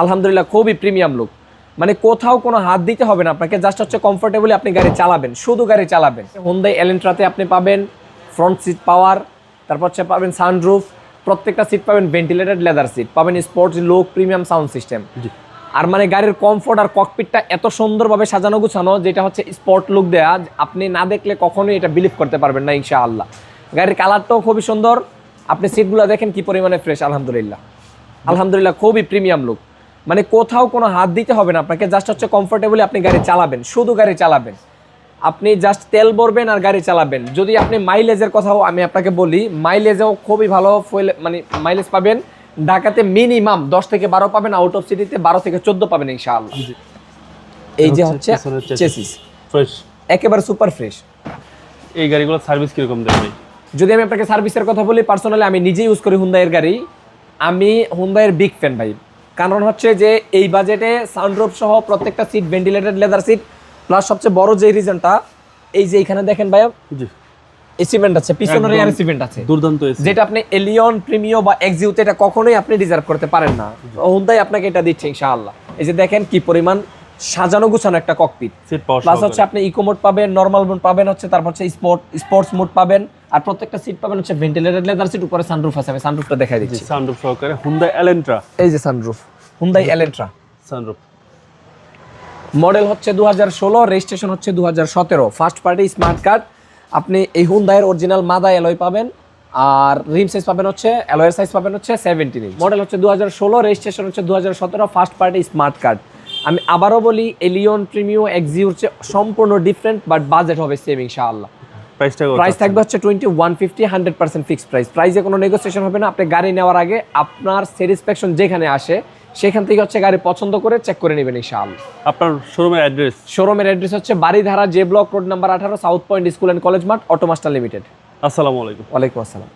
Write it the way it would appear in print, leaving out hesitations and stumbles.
আলহামদুলিল্লাহ খুবই premium look, মানে কোথাও কোনো হাত দিতে হবে না আপনাকে, জাস্ট হচ্ছে কমফোর্টেবলি আপনি গাড়ি চালাবেন, শুধু গাড়ি চালাবেন। Hyundai Elantra-তে আপনি পাবেন ফ্রন্ট সিট পাওয়ার, তারপর হচ্ছে পাবেন সানরুফ, প্রত্যেকটা সিট পাবেন ভেন্টিলেটেড লেদার সিট পাবেন, sports look, premium sound system. আর মানে গাড়ির কমফোর্ট আর ককপিটটা এত সুন্দরভাবে সাজানো গুছানো, যেটা হচ্ছে স্পোর্ট লুক দেয়া, আপনি না দেখলে কখনোই এটা বিলিভ করতে পারবেন না ইনশাআল্লাহ। গাড়ির কালারটাও খুবই সুন্দর, আপনি সিটগুলো দেখেন কি পরিমাণে ফ্রেশ। আলহামদুলিল্লাহ খুবই প্রিমিয়াম লুক, মানে কোথাও কোনো হাত দিতে হবে না আপনাকে, জাস্ট হচ্ছে কমফোর্টেবলি আপনি গাড়ি চালাবেন, শুধু গাড়ি চালাবেন। আপনি জাস্ট তেল ভরবেন আর গাড়ি চালাবেন। যদি আপনি মাইলেজের কথাও আমি আপনাকে বলি, মাইলেজেও খুবই ভালো মানে মাইলেজ পাবেন। ঢাকাতে মিনিমাম 10 থেকে 12 পাবেন, আউট অফ সিটিতে 12 থেকে 14 পাবেন ইনশাআল্লাহ। এই যে হচ্ছে চেসিস ফ্রেশ, একেবারে সুপার ফ্রেশ। এই গাড়িগুলোর সার্ভিস কিরকম দেবে? যদি আমি আপনাকে সার্ভিসের কথা বলি, পার্সোনালি আমি নিজে ইউজ করি Hyundai এর গাড়ি। আমি Hyundai এর বিগ ফ্যান ভাই। কারণ হচ্ছে যে এই বাজেটে সানরুফ সহ প্রত্যেকটা seat ventilated leather seat, plus সবচেয়ে বড় যে রিজনটা, এই যে এখানে দেখেন ভাইয়া, জি এসিমেন্ট আছে, পিছনের এয়ার এসিমেন্ট আছে, দুর্দান্ত এসি, যেটা আপনি এলিয়ন, প্রিমিও বা এক্সিউতে এটা কখনোই আপনি ডিজার্ভ করতে পারেন না। Hyundai আপনাকে এটা দিচ্ছে ইনশাআল্লাহ। এই যে দেখেন কি পরিমাণ সাজানো গুছানো একটা ককপিট, সিট পাওয়ার, প্লাস হচ্ছে আপনি ইকো মোড পাবেন, নরমাল মোড পাবেন, হচ্ছে তারপর হচ্ছে স্পোর্টস মোড পাবেন, আর প্রত্যেকটা সিট পাবেন হচ্ছে ভেন্টিলেটেড লেদার সিট, উপরে সানরুফ আছে। আমি সানরুফটা দেখাই দিচ্ছি, সানরুফ সহকারে Hyundai Elantra। এই যে sunroof, Hyundai Elantra sunroof, model হচ্ছে 2016, রেজিস্ট্রেশন হচ্ছে 2017, ফার্স্ট পার্টি স্মার্ট কার্ড। আপনি এই Hyundai এর অরিজিনাল মাদা অ্যালয় পাবেন, আর রিম সাইজ পাবেন হচ্ছে, অ্যালয়ের সাইজ পাবেন হচ্ছে 17 ইঞ্চ। মডেল হচ্ছে 2016, রেজিস্ট্রেশন হচ্ছে 2017, ফার্স্ট পার্টি স্মার্ট কার্ড। আমি আবারও বলি, এলিয়ন, প্রিমিও, এক্সিউ হচ্ছে সম্পূর্ণ ডিফারেন্ট, বাট বাজেট হবে সেম ইনশাআল্লাহ। প্রাইস থাকবে হচ্ছে 2150, 100% ফিক্সড প্রাইস। প্রাইসে কোনো নেগোসিয়েশন হবে না। আপনি গাড়ি নেওয়ার আগে আপনার স্যাটিসফ্যাকশন যেখানে আসে, সেখান থেকে হচ্ছে গাড়ি পছন্দ করে চেক করে নেবেন ইনশাআল্লাহ। আপনার শোরুমের অ্যাড্রেস? শোরুমের অ্যাড্রেস হচ্ছে Baridhara, J block, road number 18, south point school and college মাঠ, অটোমাস্টার লিমিটেড। আসসালামু আলাইকুম। ওয়ালাইকুম আসসালাম।